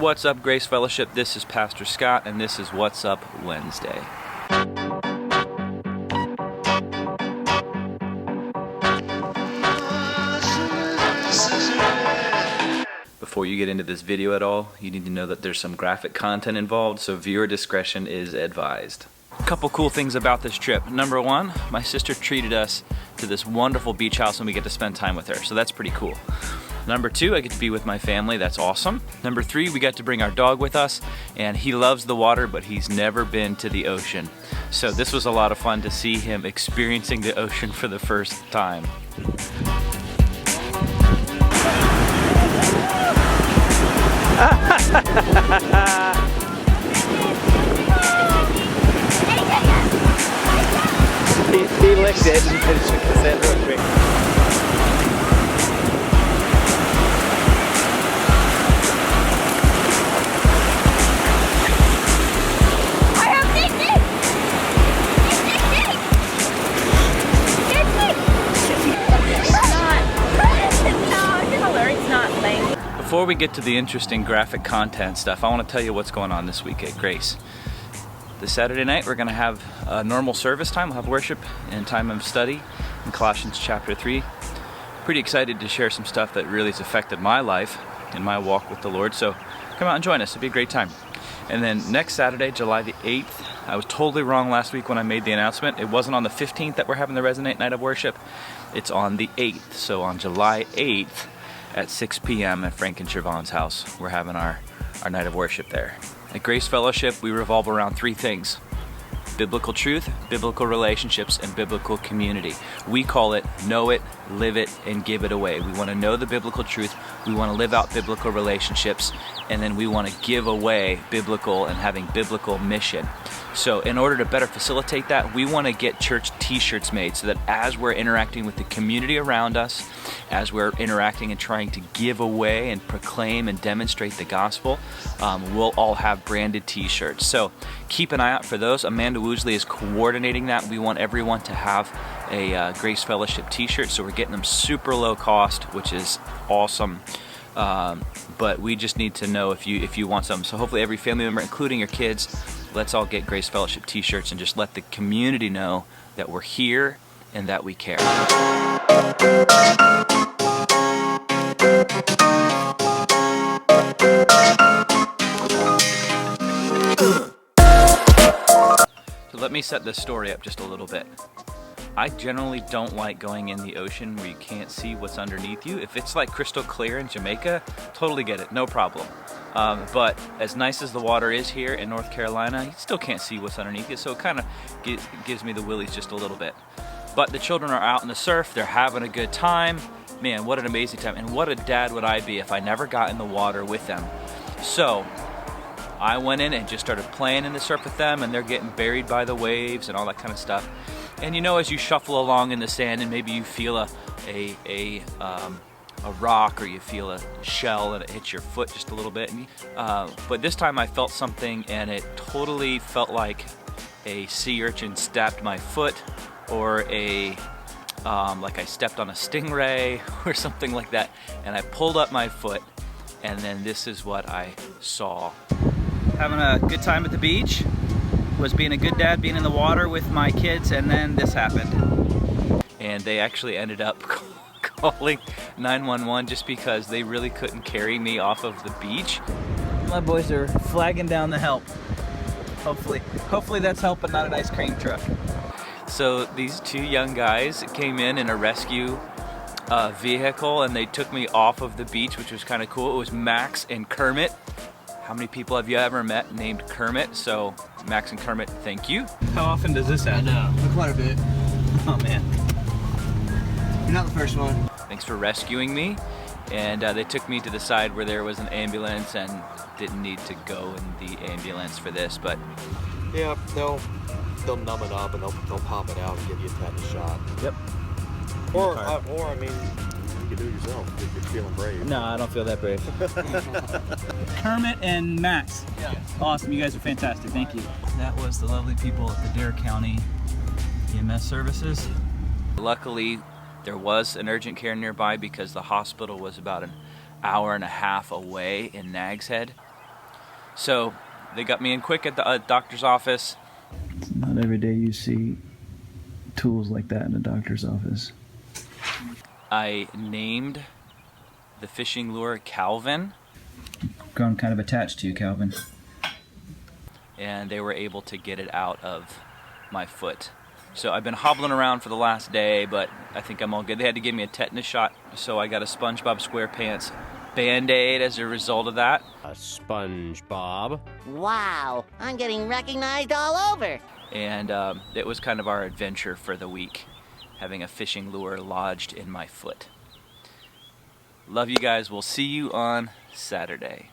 What's up, Grace Fellowship? This is Pastor Scott, and this is What's Up Wednesday. Before you get into this video at all, you need to know that there's some graphic content involved, so viewer discretion is advised. A couple cool things about this trip. Number one, my sister treated us to this wonderful beach house and we get to spend time with her, so that's pretty cool. Number two, I get to be with my family, that's awesome. Number three, we got to bring our dog with us, and he loves the water, but he's never been to the ocean. So this was a lot of fun to see him experiencing the ocean for the first time. He licked it and shook his head real quick. I have Nick! No, you're hilarious. It's not lame. Before we get to the interesting graphic content stuff, I want to tell you what's going on this week at Grace. This Saturday night, we're going to have a normal service time. We'll have worship and time of study in Colossians chapter 3. Pretty excited to share some stuff that really has affected my life and my walk with the Lord. So come out and join us. It'll be a great time. And then next Saturday, July the 8th, I was totally wrong last week when I made the announcement. It wasn't on the 15th that we're having the Resonate Night of Worship. It's on the 8th. So on July 8th at 6 p.m. at Frank and Siobhan's house, we're having our night of worship there. At Grace Fellowship, we revolve around three things: biblical truth, biblical relationships, and biblical community. We call it know it, live it, and give it away. We want to know the biblical truth, we want to live out biblical relationships, and then we want to give away biblical and having biblical mission. So in order to better facilitate that, we want to get church t-shirts made so that as we're interacting with the community around us, as we're interacting and trying to give away and proclaim and demonstrate the gospel, we'll all have branded t-shirts. So keep an eye out for those. Amanda Woosley is coordinating that. We want everyone to have a Grace Fellowship t-shirt, so we're getting them super low cost, which is awesome. But we just need to know if you want some. So hopefully every family member, including your kids, let's all get Grace Fellowship t-shirts and just let the community know that we're here and that we care. So let me set this story up just a little bit. I generally don't like going in the ocean where you can't see what's underneath you. If it's like crystal clear in Jamaica, totally get it, no problem. But as nice as the water is here in North Carolina, you still can't see what's underneath you, so it kind of gives me the willies just a little bit. But the children are out in the surf, they're having a good time. Man, what an amazing time, and what a dad would I be if I never got in the water with them. So I went in and just started playing in the surf with them, and they're getting buried by the waves and all that kind of stuff. And you know, as you shuffle along in the sand and maybe you feel a rock or you feel a shell and it hits your foot just a little bit. But this time I felt something and it totally felt like a sea urchin stabbed my foot, or like I stepped on a stingray or something like that. And I pulled up my foot, and then this is what I saw. Having a good time at the beach. Was being a good dad, being in the water with my kids, and then this happened. And they actually ended up calling 911 just because they really couldn't carry me off of the beach. My boys are flagging down the help. Hopefully that's help and not an ice cream truck. So these two young guys came in a rescue vehicle, and they took me off of the beach, which was kind of cool. It was Max and Kermit. How many people have you ever met named Kermit? So Max and Kermit, thank you. How often does this happen? I know, quite a bit. Oh man. You're not the first one. Thanks for rescuing me. And they took me to the side where there was an ambulance, and didn't need to go in the ambulance for this, but yeah, they'll numb it up and they'll pop it out and give you a tetanus shot. Yep. Or I mean, you can do it yourself if you're feeling brave. No, I don't feel that brave. Kermit and Max. Yeah. Awesome, you guys are fantastic, thank you. That was the lovely people at the Dare County EMS services. Luckily, there was an urgent care nearby because the hospital was about an hour and a half away in Nags Head. So they got me in quick at the doctor's office. Not every day you see tools like that in a doctor's office. I named the fishing lure Calvin. Grown kind of attached to you, Calvin. And they were able to get it out of my foot. So I've been hobbling around for the last day, but I think I'm all good. They had to give me a tetanus shot, so I got a SpongeBob SquarePants Band-Aid as a result of that. A SpongeBob. Wow, I'm getting recognized all over. And it was kind of our adventure for the week, having a fishing lure lodged in my foot. Love you guys. We'll see you on Saturday.